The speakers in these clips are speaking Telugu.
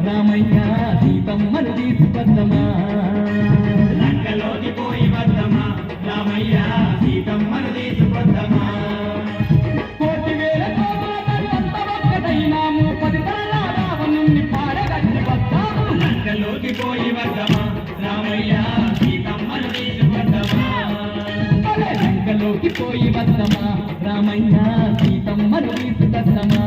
రామయ్య సీతమ్మను తీసుకొద్దమా, లంకలోకి పోయి వద్దమా రామయ్య సీతమ్మను తీసుకొద్దమా. కోటి వేల కోపాలైనాము 10 తరాల రావణుణ్ణి పాడగట్టి వద్దాము, లంకలోకి పోయి వద్దమా రామయ్య సీతమ్మను తీసుకొద్దమా. లంకలోకి పోయి వద్దమా రామయ్య సీతమ్మను తీసుకొద్దమా.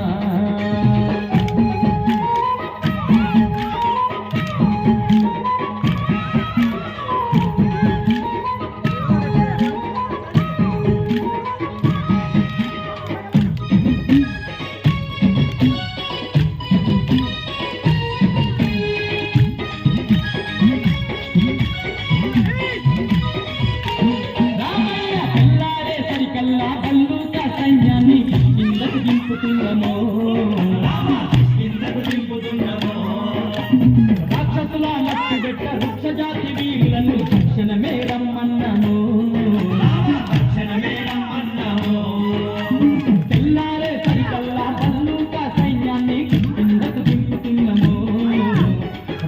రాక్షసుల మట్టి పెట్ట వృక్షజాతి వీరులను క్షణమే రమ్మన్నాను, క్షణమే రమ్మన్నాను. తెల్లారే సరికల్లా బల్లూక సైన్యాన్ని కిందకు దింపుతున్నాము,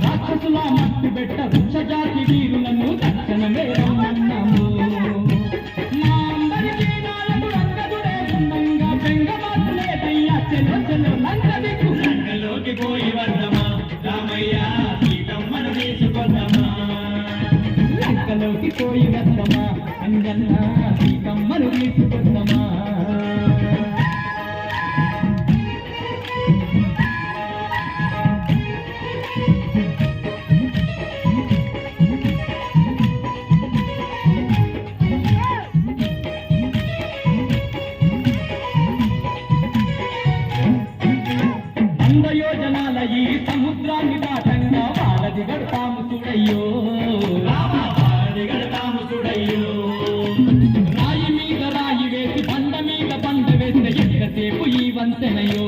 రాక్షసుల మట్టి పెట్ట వృక్షజాతి వీరులను తక్షణమే రమ్మన్నాము. లంకలోకి పోయి వద్దమా రామయ్య సీతమ్మను తీసుకొద్దమా, లంకలోకి పోయి వద్దమా అంజన్న సీతమ్మను తీసుకొద్దమా. యోజనాల ఈ సముద్రాన్ని దాటంగా వారధి గడతాము చూడయ్యో, వారధి గడతాము చూడయ్యో. రాయి మీద రాయి వేసి బండ మీద బండ వేస్తే ఎంతసేపు ఈ వంతెనయో,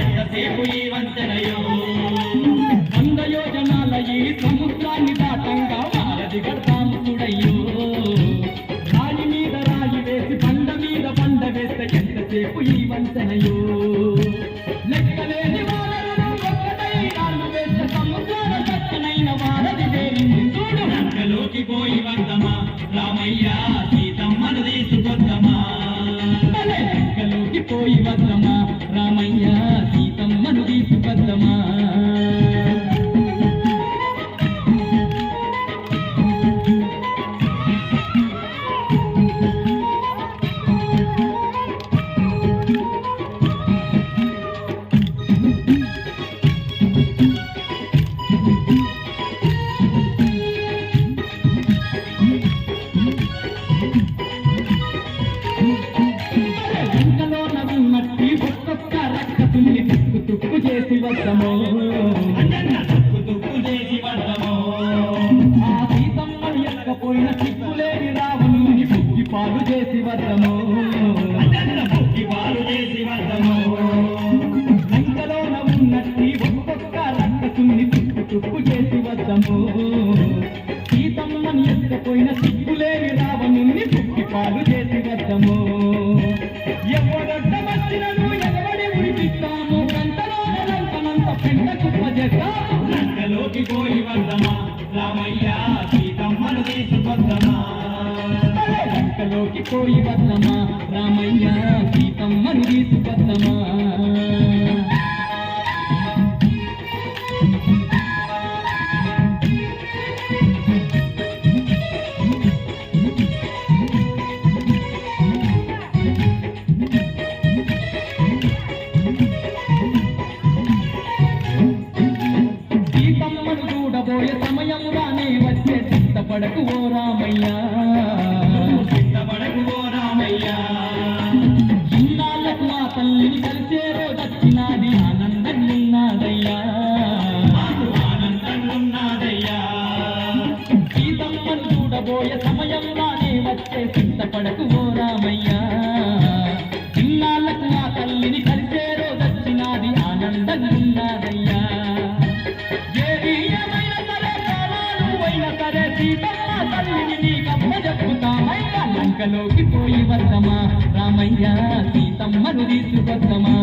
ఎంతసేపు ఈ వంతెనయో. 100 యోజనాల ఈ సముద్రాన్ని దాటంగా వారధి గడతాము చూడయ్యో, రాయి మీద రాయి వేసి బండ మీద బండ వేస్తే ఎంతసేపు ఈ వంతెనయో. లెక్కలేని వారను ఒక్కటై రాళ్ళు వేస్తే సముద్రాల చక్కనైన వారధి తేలింది చూడు. లంకలోకి పోయి వద్దమా రామయ్య సీతమ్మను తీసుకొద్దమా, లంకలోకి పోయి వద్దమా రామయ్య సీతమ్మను తీసుకొద్దమా. తుక్కు చేసి వద్దమో, తుక్కు చేసి వద్దమో. ఆ సీతమ్మను ఎక్కపోయిన సిగ్గులేని రావణుని బుద్ధి పాలు చేసి వద్దమో, బుద్ధి పాలు చేసి వద్దమో. లంకలోన ఉన్నట్టి ఒక్కొక్క రాక్షసుని తుక్కు చేసి వద్దమో, సీతమ్మను ఎక్కపోయిన సిగ్గులేని రావణుని బుద్ధి పాలు చేసి వద్దమో. ఎవరొడ్డ వచ్చినను ఎవడి ఉడిపిస్తాము, లంకలోకి పోయి వద్దమా రామయ్య సీతమ్మను తీసుకొద్దమా, లంకలోకి పోయి వద్దమా రామయ్య సీతమ్మను తీసుకొద్దమా. సమయం రానే వచ్చే సిద్ధపడకు ఓ రామయ్య, సిద్ధపడకు ఓ రామయ్య. ఇన్నాళ్ళకు మా తల్లిని కలిసే రోజొచ్చినాది లంకలోకి పోయి వద్దమా రామయ్య సీతమ్మను తీసుకొద్దమా